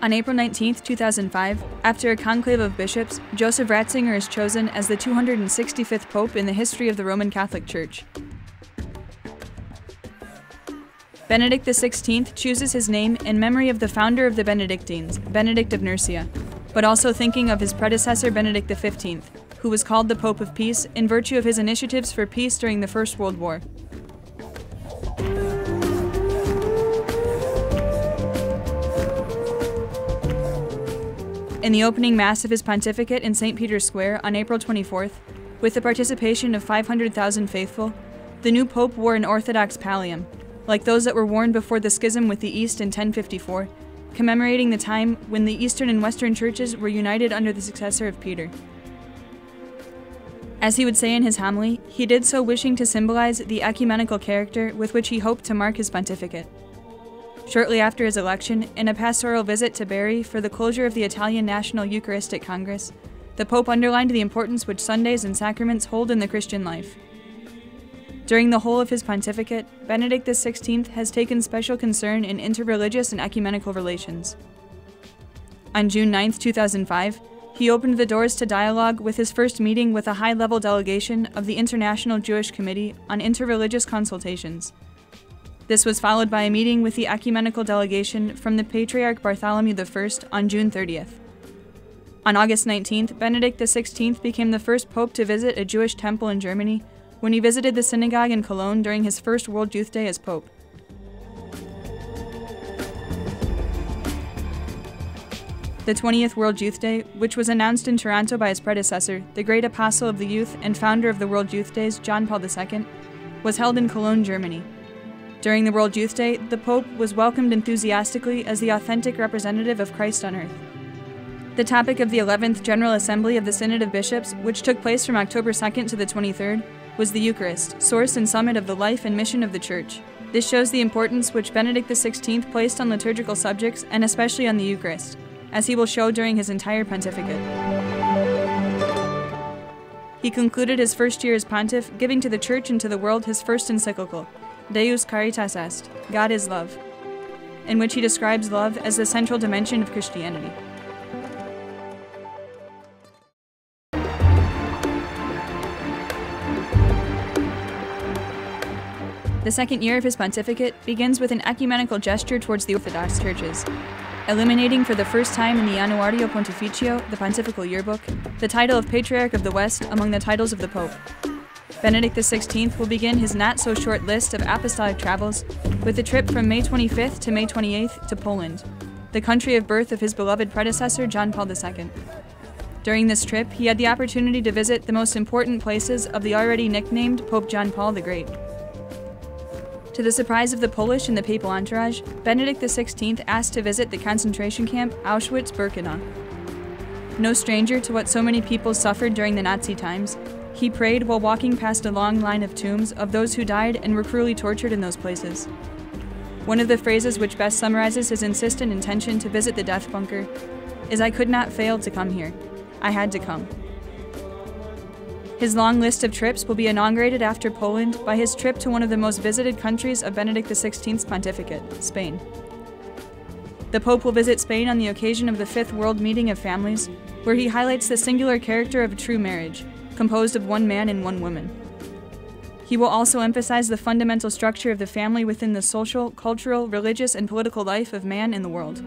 On April 19, 2005, after a conclave of bishops, Joseph Ratzinger is chosen as the 265th Pope in the history of the Roman Catholic Church. Benedict XVI chooses his name in memory of the founder of the Benedictines, Benedict of Nursia, but also thinking of his predecessor Benedict XV, who was called the Pope of Peace in virtue of his initiatives for peace during the First World War. In the opening Mass of his pontificate in St. Peter's Square on April 24th, with the participation of 500,000 faithful, the new pope wore an Orthodox pallium, like those that were worn before the schism with the East in 1054, commemorating the time when the Eastern and Western churches were united under the successor of Peter. As he would say in his homily, he did so wishing to symbolize the ecumenical character with which he hoped to mark his pontificate. Shortly after his election, in a pastoral visit to Bari for the closure of the Italian National Eucharistic Congress, the Pope underlined the importance which Sundays and sacraments hold in the Christian life. During the whole of his pontificate, Benedict XVI has taken special concern in interreligious and ecumenical relations. On June 9, 2005, he opened the doors to dialogue with his first meeting with a high-level delegation of the International Jewish Committee on Interreligious Consultations. This was followed by a meeting with the ecumenical delegation from the Patriarch Bartholomew I on June 30th. On August 19th, Benedict XVI became the first pope to visit a Jewish temple in Germany when he visited the synagogue in Cologne during his first World Youth Day as pope. The 20th World Youth Day, which was announced in Toronto by his predecessor, the great apostle of the youth and founder of the World Youth Days, John Paul II, was held in Cologne, Germany. During the World Youth Day, the Pope was welcomed enthusiastically as the authentic representative of Christ on earth. The topic of the 11th General Assembly of the Synod of Bishops, which took place from October 2nd to the 23rd, was the Eucharist, source and summit of the life and mission of the Church. This shows the importance which Benedict XVI placed on liturgical subjects and especially on the Eucharist, as he will show during his entire pontificate. He concluded his first year as pontiff, giving to the Church and to the world his first encyclical, Deus Caritas Est, God is Love, in which he describes love as the central dimension of Christianity. The second year of his pontificate begins with an ecumenical gesture towards the Orthodox churches, eliminating for the first time in the Annuario Pontificio, the pontifical yearbook, the title of Patriarch of the West among the titles of the Pope. Benedict XVI will begin his not-so-short list of apostolic travels with a trip from May 25th to May 28th to Poland, the country of birth of his beloved predecessor, John Paul II. During this trip, he had the opportunity to visit the most important places of the already nicknamed Pope John Paul the Great. To the surprise of the Polish and the papal entourage, Benedict XVI asked to visit the concentration camp Auschwitz-Birkenau. No stranger to what so many people suffered during the Nazi times, he prayed while walking past a long line of tombs of those who died and were cruelly tortured in those places. One of the phrases which best summarizes his insistent intention to visit the death bunker is, "I could not fail to come here. I had to come." His long list of trips will be inaugurated after Poland by his trip to one of the most visited countries of Benedict XVI's pontificate, Spain. The Pope will visit Spain on the occasion of the Fifth World Meeting of Families, where he highlights the singular character of a true marriage, composed of one man and one woman. He will also emphasize the fundamental structure of the family within the social, cultural, religious, and political life of man in the world.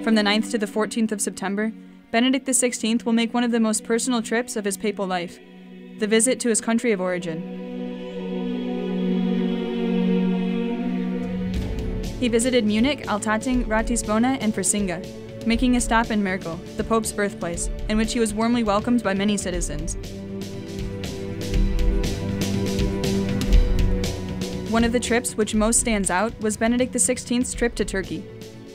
From the 9th to the 14th of September, Benedict XVI will make one of the most personal trips of his papal life, the visit to his country of origin. He visited Munich, Altötting, Ratisbona, and Persinga, making a stop in Merkel, the Pope's birthplace, in which he was warmly welcomed by many citizens. One of the trips which most stands out was Benedict XVI's trip to Turkey.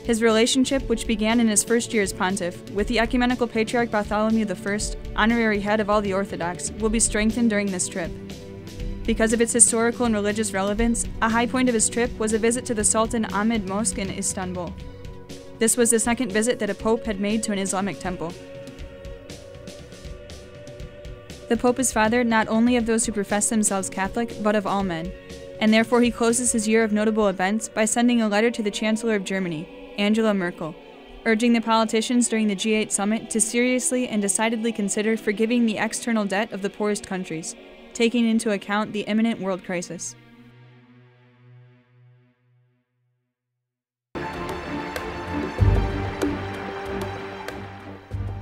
His relationship, which began in his first year as pontiff, with the ecumenical Patriarch Bartholomew I, honorary head of all the Orthodox, will be strengthened during this trip. Because of its historical and religious relevance, a high point of his trip was a visit to the Sultan Ahmed Mosque in Istanbul. This was the second visit that a pope had made to an Islamic temple. The Pope is father not only of those who profess themselves Catholic, but of all men, and therefore he closes his year of notable events by sending a letter to the Chancellor of Germany, Angela Merkel, urging the politicians during the G8 summit to seriously and decidedly consider forgiving the external debt of the poorest countries, taking into account the imminent world crisis.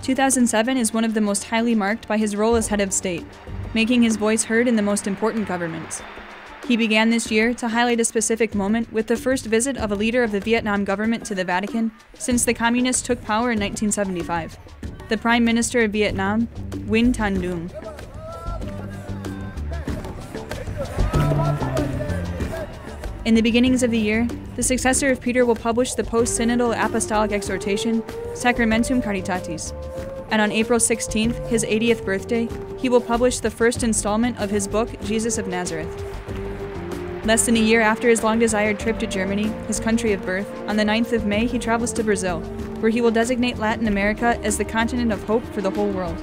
"2007 is one of the most highly marked by his role as head of state, making his voice heard in the most important governments. He began this year to highlight a specific moment with the first visit of a leader of the Vietnam government to the Vatican since the Communists took power in 1975, the Prime Minister of Vietnam, Nguyen Thanh Dung. In the beginnings of the year, the successor of Peter will publish the post-synodal apostolic exhortation, Sacramentum Caritatis, and on April 16th, his 80th birthday, he will publish the first installment of his book, Jesus of Nazareth. Less than a year after his long-desired trip to Germany, his country of birth, on the 9th of May he travels to Brazil, where he will designate Latin America as the continent of hope for the whole world.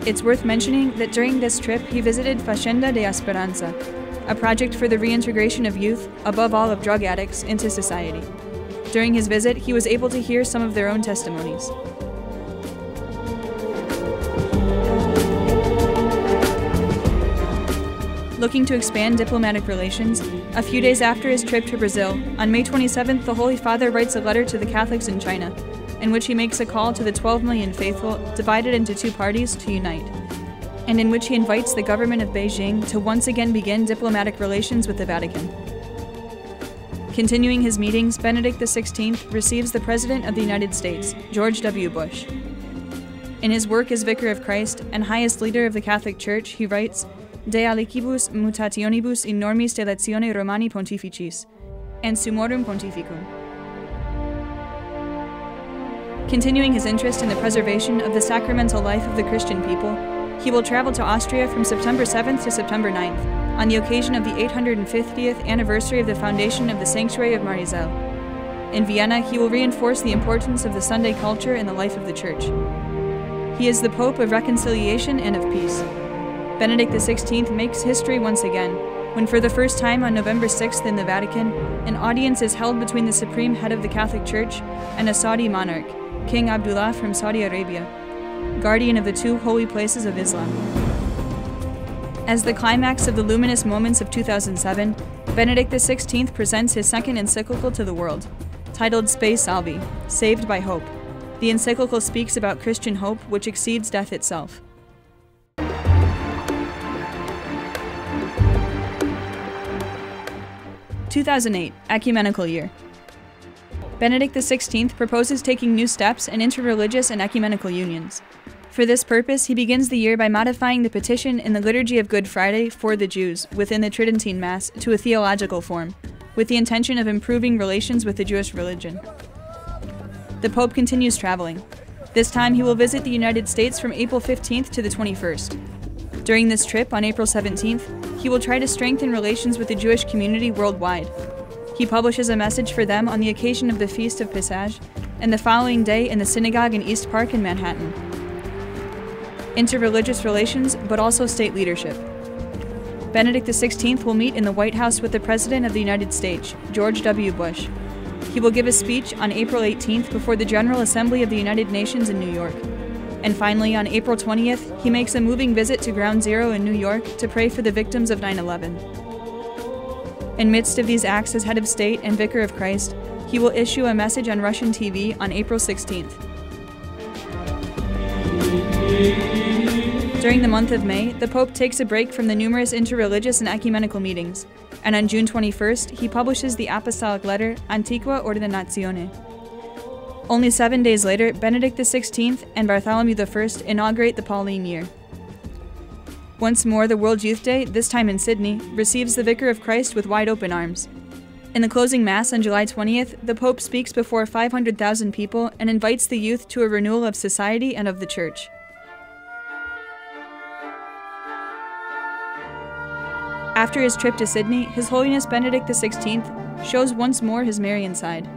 It's worth mentioning that during this trip he visited Fazenda de Esperança, a project for the reintegration of youth, above all of drug addicts, into society. During his visit, he was able to hear some of their own testimonies. Looking to expand diplomatic relations, a few days after his trip to Brazil, on May 27th, the Holy Father writes a letter to the Catholics in China, in which he makes a call to the 12 million faithful, divided into two parties, to unite, and in which he invites the government of Beijing to once again begin diplomatic relations with the Vatican. Continuing his meetings, Benedict XVI receives the President of the United States, George W. Bush. In his work as Vicar of Christ and highest leader of the Catholic Church, he writes, De alicibus mutationibus in normis de latione Romani Pontificis, and Summorum Pontificum. Continuing his interest in the preservation of the sacramental life of the Christian people, he will travel to Austria from September 7th to September 9th, on the occasion of the 850th anniversary of the foundation of the Sanctuary of Mariazell. In Vienna, he will reinforce the importance of the Sunday culture in the life of the Church. He is the Pope of reconciliation and of peace. Benedict XVI makes history once again, when for the first time on November 6th in the Vatican, an audience is held between the supreme head of the Catholic Church and a Saudi monarch, King Abdullah from Saudi Arabia, guardian of the two holy places of Islam. As the climax of the luminous moments of 2007, Benedict XVI presents his second encyclical to the world, titled Spe Salvi, Saved by Hope. The encyclical speaks about Christian hope which exceeds death itself. "2008 Ecumenical Year. Benedict XVI proposes taking new steps in interreligious and ecumenical unions. For this purpose, he begins the year by modifying the petition in the Liturgy of Good Friday for the Jews within the Tridentine Mass to a theological form, with the intention of improving relations with the Jewish religion. The Pope continues traveling. This time he will visit the United States from April 15th to the 21st. During this trip, on April 17th, he will try to strengthen relations with the Jewish community worldwide. He publishes a message for them on the occasion of the Feast of Passage, and the following day in the synagogue in East Park in Manhattan. Interreligious relations, but also state leadership. Benedict XVI will meet in the White House with the President of the United States, George W. Bush. He will give a speech on April 18th before the General Assembly of the United Nations in New York. And finally, on April 20th, he makes a moving visit to Ground Zero in New York to pray for the victims of 9/11. In midst of these acts as head of state and Vicar of Christ, he will issue a message on Russian TV on April 16th. During the month of May, the Pope takes a break from the numerous interreligious and ecumenical meetings, and on June 21st, he publishes the apostolic letter Antiqua Ordinatione. Only 7 days later, Benedict XVI and Bartholomew I inaugurate the Pauline year. Once more, the World Youth Day, this time in Sydney, receives the Vicar of Christ with wide open arms. In the closing Mass on July 20th, the Pope speaks before 500,000 people and invites the youth to a renewal of society and of the Church. After his trip to Sydney, His Holiness Benedict XVI shows once more his Marian side.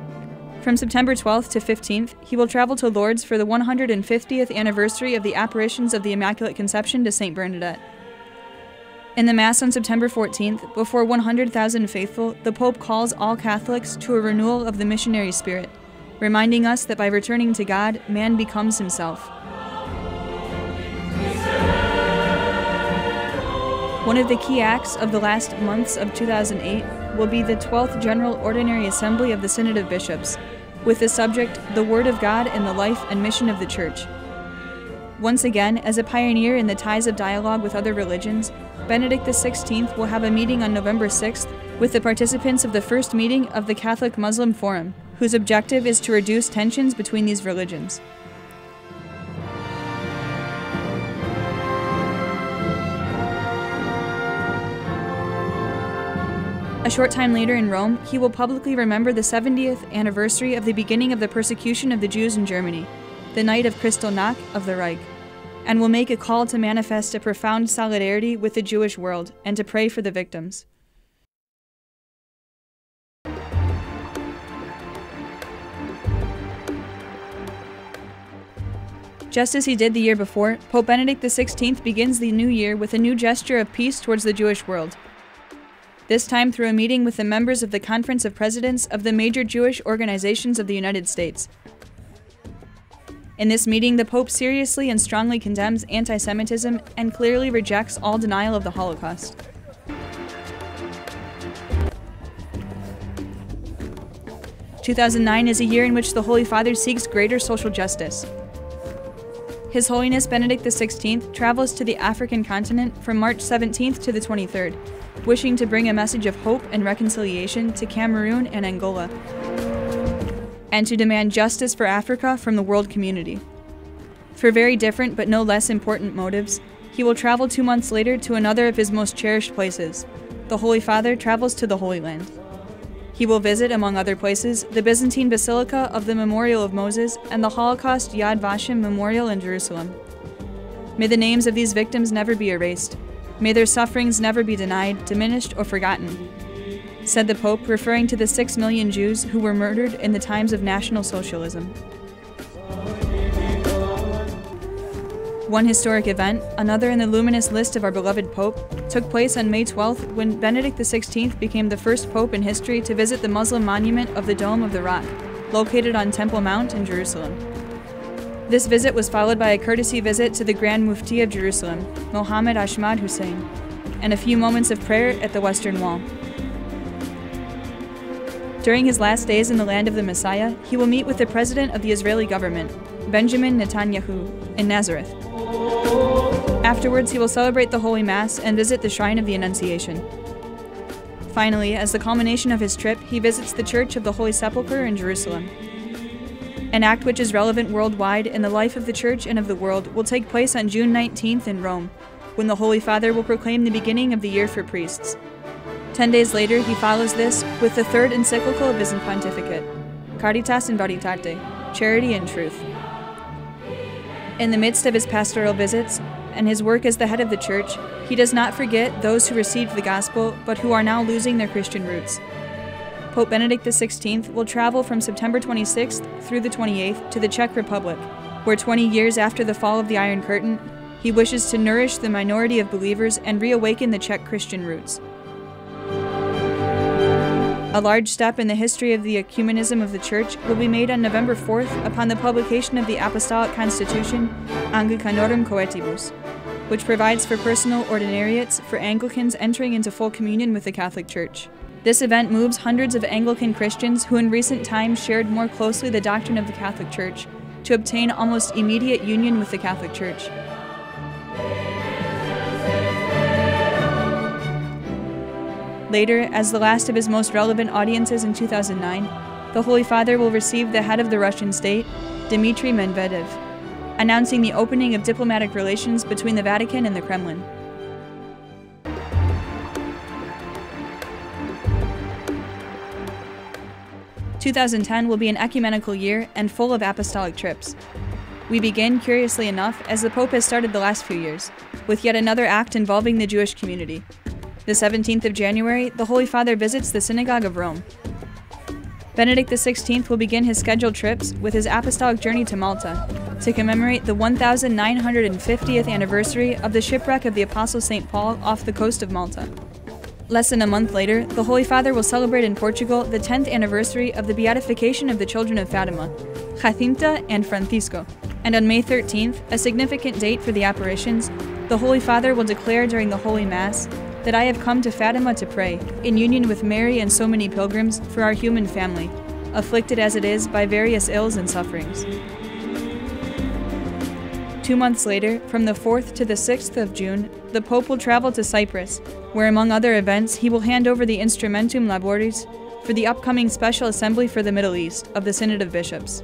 From September 12th to 15th, he will travel to Lourdes for the 150th anniversary of the apparitions of the Immaculate Conception to St. Bernadette. In the Mass on September 14th, before 100,000 faithful, the Pope calls all Catholics to a renewal of the missionary spirit, reminding us that by returning to God, man becomes himself. One of the key acts of the last months of 2008 will be the 12th General Ordinary Assembly of the Synod of Bishops, with the subject, The Word of God and the Life and Mission of the Church. Once again, as a pioneer in the ties of dialogue with other religions, Benedict XVI will have a meeting on November 6th with the participants of the first meeting of the Catholic-Muslim Forum, whose objective is to reduce tensions between these religions. A short time later in Rome, he will publicly remember the 70th anniversary of the beginning of the persecution of the Jews in Germany, the night of Kristallnacht of the Reich, and will make a call to manifest a profound solidarity with the Jewish world and to pray for the victims. Just as he did the year before, Pope Benedict XVI begins the new year with a new gesture of peace towards the Jewish world. This time through a meeting with the members of the Conference of Presidents of the major Jewish organizations of the United States. In this meeting, the Pope seriously and strongly condemns anti-Semitism and clearly rejects all denial of the Holocaust. "2009 is a year in which the Holy Father seeks greater social justice. His Holiness Benedict XVI travels to the African continent from March 17th to the 23rd, wishing to bring a message of hope and reconciliation to Cameroon and Angola, and to demand justice for Africa from the world community. For very different but no less important motives, he will travel 2 months later to another of his most cherished places. The Holy Father travels to the Holy Land. He will visit, among other places, the Byzantine Basilica of the Memorial of Moses and the Holocaust Yad Vashem Memorial in Jerusalem. May the names of these victims never be erased. May their sufferings never be denied, diminished, or forgotten," said the Pope, referring to the 6 million Jews who were murdered in the times of National Socialism. One historic event, another in the luminous list of our beloved Pope, took place on May 12th when Benedict XVI became the first Pope in history to visit the Muslim monument of the Dome of the Rock, located on Temple Mount in Jerusalem. This visit was followed by a courtesy visit to the Grand Mufti of Jerusalem, Mohammed Ahmad Hussein, and a few moments of prayer at the Western Wall. During his last days in the land of the Messiah, he will meet with the president of the Israeli government, Benjamin Netanyahu, in Nazareth. Afterwards, he will celebrate the Holy Mass and visit the Shrine of the Annunciation. Finally, as the culmination of his trip, he visits the Church of the Holy Sepulchre in Jerusalem. An act which is relevant worldwide in the life of the Church and of the world will take place on June 19th in Rome, when the Holy Father will proclaim the beginning of the year for priests. 10 days later, he follows this with the third encyclical of his pontificate, Caritas in Veritate, Charity and Truth. In the midst of his pastoral visits and his work as the head of the Church, he does not forget those who received the gospel but who are now losing their Christian roots. Pope Benedict XVI will travel from September 26th through the 28th to the Czech Republic, where 20 years after the fall of the Iron Curtain, he wishes to nourish the minority of believers and reawaken the Czech Christian roots. A large step in the history of the ecumenism of the Church will be made on November 4th upon the publication of the Apostolic Constitution Anglicanorum Coetibus, which provides for personal ordinariates for Anglicans entering into full communion with the Catholic Church. This event moves hundreds of Anglican Christians who in recent times shared more closely the doctrine of the Catholic Church to obtain almost immediate union with the Catholic Church. Later, as the last of his most relevant audiences in 2009, the Holy Father will receive the head of the Russian state, Dmitry Medvedev, announcing the opening of diplomatic relations between the Vatican and the Kremlin. "2010 will be an ecumenical year and full of apostolic trips. We begin, curiously enough, as the Pope has started the last few years, with yet another act involving the Jewish community. The 17th of January, the Holy Father visits the Synagogue of Rome. Benedict XVI will begin his scheduled trips with his apostolic journey to Malta to commemorate the 1950th anniversary of the shipwreck of the Apostle St. Paul off the coast of Malta. Less than a month later, the Holy Father will celebrate in Portugal the 10th anniversary of the beatification of the children of Fatima, Jacinta and Francisco. And on May 13th, a significant date for the apparitions, the Holy Father will declare during the Holy Mass that I have come to Fatima to pray, in union with Mary and so many pilgrims, for our human family, afflicted as it is by various ills and sufferings. 2 months later, from the 4th to the 6th of June, the Pope will travel to Cyprus, where among other events he will hand over the Instrumentum Laboris for the upcoming Special Assembly for the Middle East of the Synod of Bishops.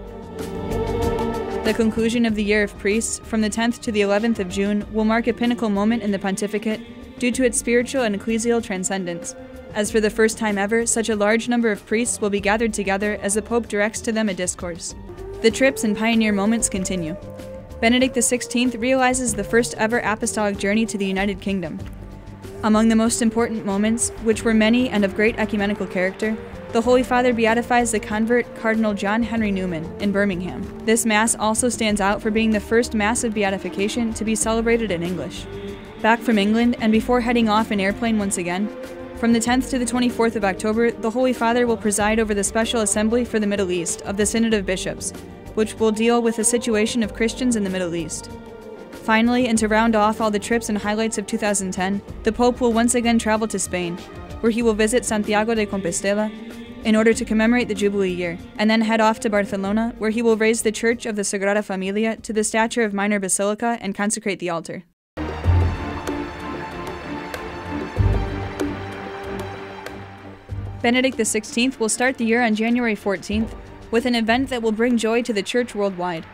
The conclusion of the Year of Priests, from the 10th to the 11th of June, will mark a pinnacle moment in the pontificate due to its spiritual and ecclesial transcendence, as for the first time ever, such a large number of priests will be gathered together as the Pope directs to them a discourse. The trips and pioneer moments continue. Benedict XVI realizes the first ever apostolic journey to the United Kingdom. Among the most important moments, which were many and of great ecumenical character, the Holy Father beatifies the convert Cardinal John Henry Newman in Birmingham. This Mass also stands out for being the first Mass of beatification to be celebrated in English. Back from England, and before heading off in airplane once again, from the 10th to the 24th of October, the Holy Father will preside over the Special Assembly for the Middle East of the Synod of Bishops, which will deal with the situation of Christians in the Middle East. Finally, and to round off all the trips and highlights of 2010, the Pope will once again travel to Spain, where he will visit Santiago de Compostela in order to commemorate the Jubilee year, and then head off to Barcelona, where he will raise the Church of the Sagrada Familia to the stature of minor basilica and consecrate the altar. Benedict XVI will start the year on January 14th with an event that will bring joy to the Church worldwide.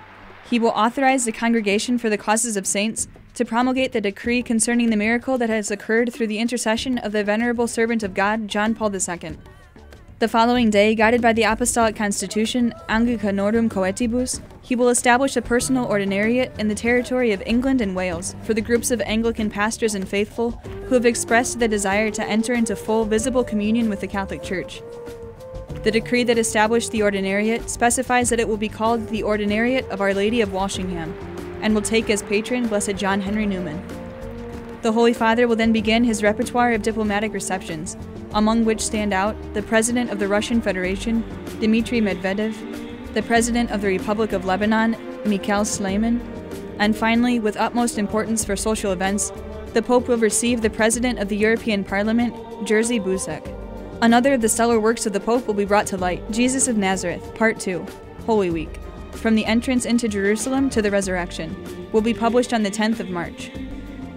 He will authorize the Congregation for the Causes of Saints to promulgate the decree concerning the miracle that has occurred through the intercession of the venerable servant of God, John Paul II. The following day, guided by the Apostolic Constitution Anglicanorum Coetibus, he will establish a personal ordinariate in the territory of England and Wales for the groups of Anglican pastors and faithful who have expressed the desire to enter into full visible communion with the Catholic Church. The decree that established the ordinariate specifies that it will be called the Ordinariate of Our Lady of Walsingham, and will take as patron Blessed John Henry Newman. The Holy Father will then begin his repertoire of diplomatic receptions, among which stand out the President of the Russian Federation, Dmitry Medvedev, the President of the Republic of Lebanon, Mikhail Sleiman, and finally, with utmost importance for social events, the Pope will receive the President of the European Parliament, Jerzy Buzek. Another of the stellar works of the Pope will be brought to light, Jesus of Nazareth, Part 2, Holy Week, From the Entrance into Jerusalem to the Resurrection, will be published on the 10th of March.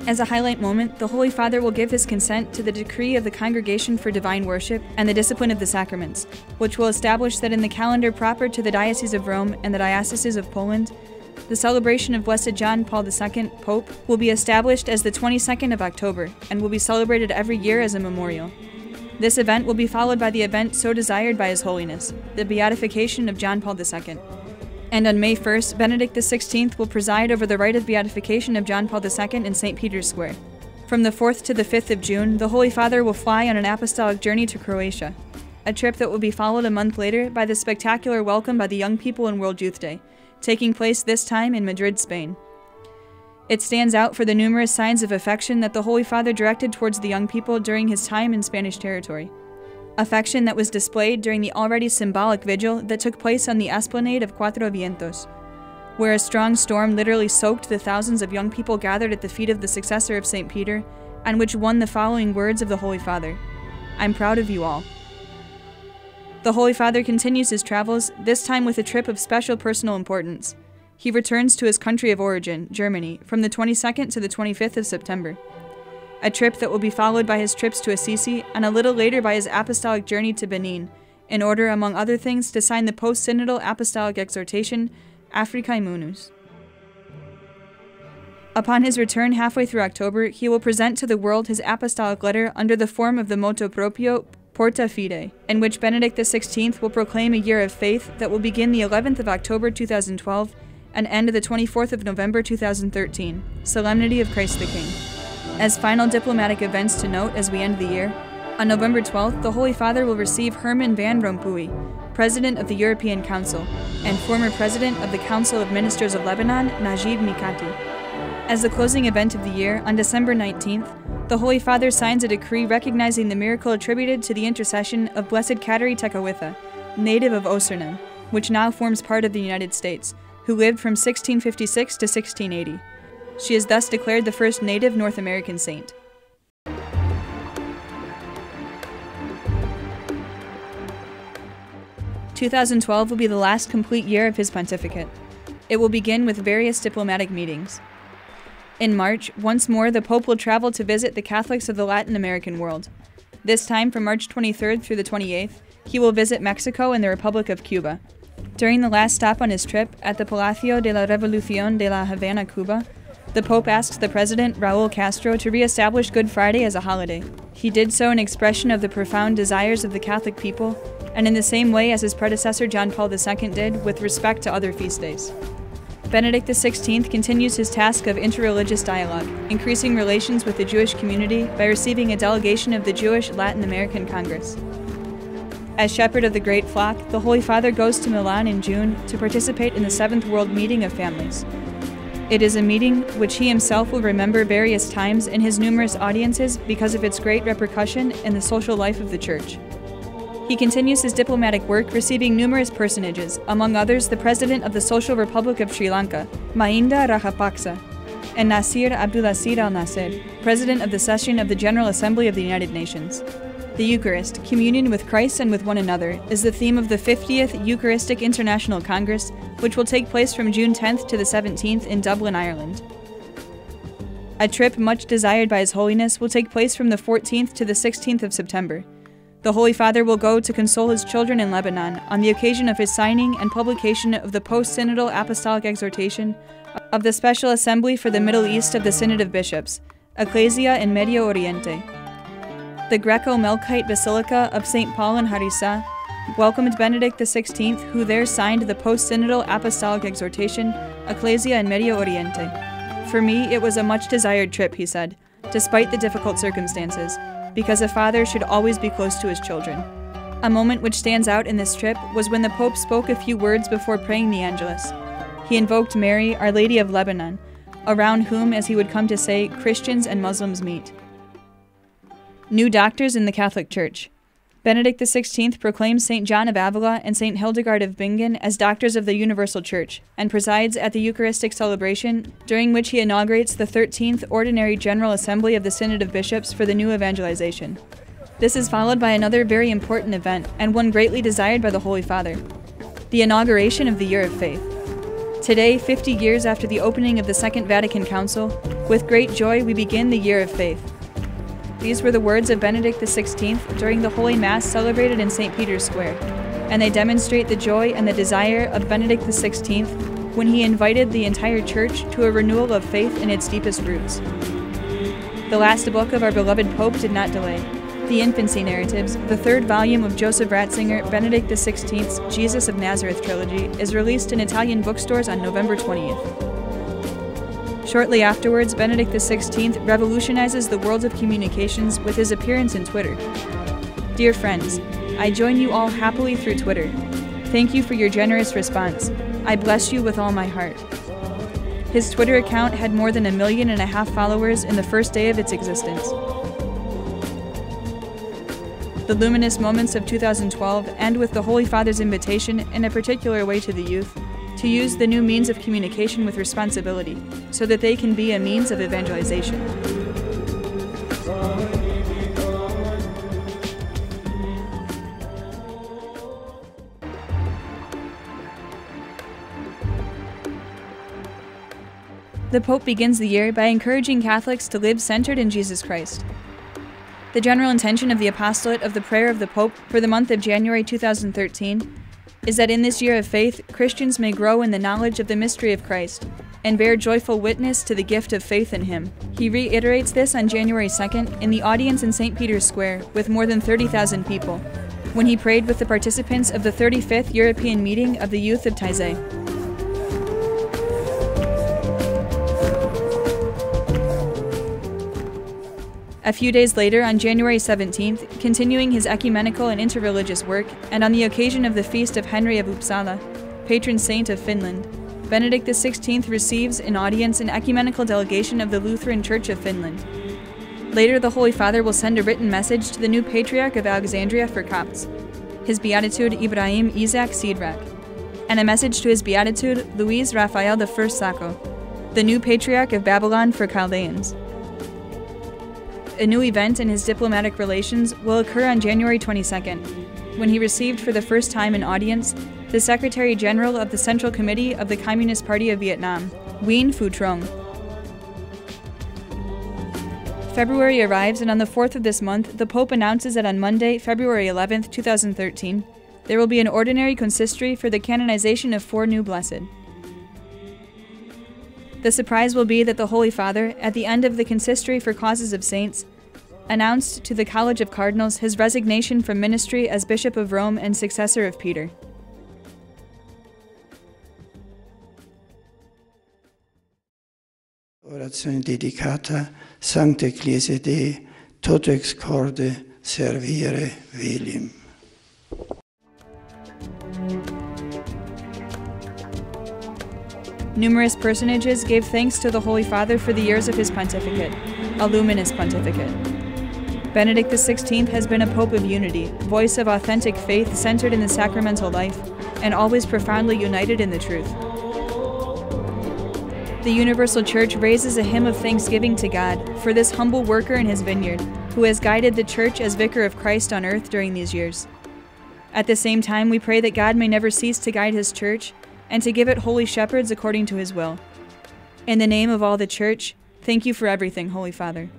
As a highlight moment, the Holy Father will give his consent to the decree of the Congregation for Divine Worship and the Discipline of the Sacraments, which will establish that in the calendar proper to the Diocese of Rome and the Dioceses of Poland, the celebration of Blessed John Paul II, Pope, will be established as the 22nd of October and will be celebrated every year as a memorial. This event will be followed by the event so desired by His Holiness, the beatification of John Paul II. And on May 1st, Benedict XVI will preside over the rite of beatification of John Paul II in St. Peter's Square. From the 4th to the 5th of June, the Holy Father will fly on an apostolic journey to Croatia, a trip that will be followed a month later by the spectacular welcome by the young people in World Youth Day, taking place this time in Madrid, Spain. It stands out for the numerous signs of affection that the Holy Father directed towards the young people during his time in Spanish territory. Affection that was displayed during the already symbolic vigil that took place on the esplanade of Cuatro Vientos, where a strong storm literally soaked the thousands of young people gathered at the feet of the successor of St. Peter, and which won the following words of the Holy Father: "I'm proud of you all." The Holy Father continues his travels, this time with a trip of special personal importance. He returns to his country of origin, Germany, from the 22nd to the 25th of September. A trip that will be followed by his trips to Assisi and a little later by his apostolic journey to Benin, in order, among other things, to sign the post-synodal apostolic exhortation, Africae Munus. Upon his return halfway through October, he will present to the world his apostolic letter under the form of the motu proprio Porta Fide, in which Benedict XVI will proclaim a year of faith that will begin the 11th of October 2012 and end the 24th of November 2013, Solemnity of Christ the King. As final diplomatic events to note as we end the year, on November 12th, the Holy Father will receive Herman van Rompuy, President of the European Council, and former President of the Council of Ministers of Lebanon, Najib Mikati. As the closing event of the year, on December 19th, the Holy Father signs a decree recognizing the miracle attributed to the intercession of Blessed Kateri Tekakwitha, native of Osirnen, which now forms part of the United States, who lived from 1656 to 1680. She is thus declared the first native North American saint. "2012 will be the last complete year of his pontificate. It will begin with various diplomatic meetings. In March, once more, the Pope will travel to visit the Catholics of the Latin American world. This time, from March 23rd through the 28th, he will visit Mexico and the Republic of Cuba. During the last stop on his trip, at the Palacio de la Revolución de la Havana, Cuba, the Pope asked the President, Raúl Castro, to re-establish Good Friday as a holiday. He did so in expression of the profound desires of the Catholic people, and in the same way as his predecessor John Paul II did with respect to other feast days. Benedict XVI continues his task of interreligious dialogue, increasing relations with the Jewish community by receiving a delegation of the Jewish Latin American Congress. As shepherd of the Great Flock, the Holy Father goes to Milan in June to participate in the Seventh World Meeting of Families. It is a meeting which he himself will remember various times in his numerous audiences because of its great repercussion in the social life of the Church. He continues his diplomatic work, receiving numerous personages, among others the President of the Social Republic of Sri Lanka, Mahinda Rajapaksa, and Nasir Abdulaziz al-Nasser, President of the Session of the General Assembly of the United Nations. The Eucharist, communion with Christ and with one another, is the theme of the 50th Eucharistic International Congress, which will take place from June 10th to the 17th in Dublin, Ireland. A trip much desired by His Holiness will take place from the 14th to the 16th of September. The Holy Father will go to console his children in Lebanon on the occasion of his signing and publication of the post-synodal apostolic exhortation of the Special Assembly for the Middle East of the Synod of Bishops, Ecclesia in Medio Oriente. The Greco-Melkite Basilica of St. Paul in Harissa welcomed Benedict XVI, who there signed the post-synodal apostolic exhortation, Ecclesia in Medio Oriente. "For me, it was a much-desired trip," he said, "despite the difficult circumstances, because a father should always be close to his children." A moment which stands out in this trip was when the Pope spoke a few words before praying the Angelus. He invoked Mary, Our Lady of Lebanon, around whom, as he would come to say, Christians and Muslims meet. New doctors in the Catholic Church. Benedict XVI proclaims St. John of Avila and St. Hildegard of Bingen as doctors of the Universal Church, and presides at the Eucharistic celebration, during which he inaugurates the 13th Ordinary General Assembly of the Synod of Bishops for the new evangelization. This is followed by another very important event, and one greatly desired by the Holy Father, the inauguration of the Year of Faith. Today, 50 years after the opening of the Second Vatican Council, with great joy we begin the Year of Faith. These were the words of Benedict XVI during the Holy Mass celebrated in St. Peter's Square, and they demonstrate the joy and the desire of Benedict XVI when he invited the entire Church to a renewal of faith in its deepest roots. The last book of our beloved Pope did not delay. The Infancy Narratives, the third volume of Joseph Ratzinger, Benedict XVI's Jesus of Nazareth trilogy, is released in Italian bookstores on November 20th. Shortly afterwards, Benedict XVI revolutionizes the world of communications with his appearance in Twitter. Dear friends, I join you all happily through Twitter. Thank you for your generous response. I bless you with all my heart. His Twitter account had more than 1.5 million followers in the first day of its existence. The luminous moments of 2012 end with the Holy Father's invitation, in a particular way to the youth, to use the new means of communication with responsibility, so that they can be a means of evangelization. The Pope begins the year by encouraging Catholics to live centered in Jesus Christ. The general intention of the apostolate of the prayer of the Pope for the month of January 2013 is that in this year of faith, Christians may grow in the knowledge of the mystery of Christ and bear joyful witness to the gift of faith in Him. He reiterates this on January 2nd in the audience in St. Peter's Square with more than 30,000 people, when he prayed with the participants of the 35th European Meeting of the Youth of Taizé. A few days later, on January 17th, continuing his ecumenical and interreligious work, and on the occasion of the feast of Henry of Uppsala, patron saint of Finland, Benedict XVI receives in audience an ecumenical delegation of the Lutheran Church of Finland. Later, the Holy Father will send a written message to the new Patriarch of Alexandria for Copts, His Beatitude Ibrahim Isaac Sidrak, and a message to His Beatitude Luis Raphael I Sacco, the new Patriarch of Babylon for Chaldeans. A new event in his diplomatic relations will occur on January 22nd, when he received for the first time an audience the Secretary General of the Central Committee of the Communist Party of Vietnam, Nguyen Phu Trong. February arrives, and on the 4th of this month, the Pope announces that on Monday, February 11th, 2013, there will be an ordinary consistory for the canonization of 4 new blessed. The surprise will be that the Holy Father, at the end of the consistory for causes of saints, announced to the College of Cardinals his resignation from ministry as Bishop of Rome and successor of Peter. Orazione dedicata Sancta Ecclesia Dei, toto ex corde servire velim. Numerous personages gave thanks to the Holy Father for the years of his pontificate, a Luminous Pontificate. Benedict XVI has been a Pope of unity, voice of authentic faith centered in the sacramental life, and always profoundly united in the truth. The Universal Church raises a hymn of thanksgiving to God for this humble worker in his vineyard, who has guided the Church as Vicar of Christ on earth during these years. At the same time, we pray that God may never cease to guide his Church and to give it holy shepherds according to his will. In the name of all the Church, thank you for everything, Holy Father.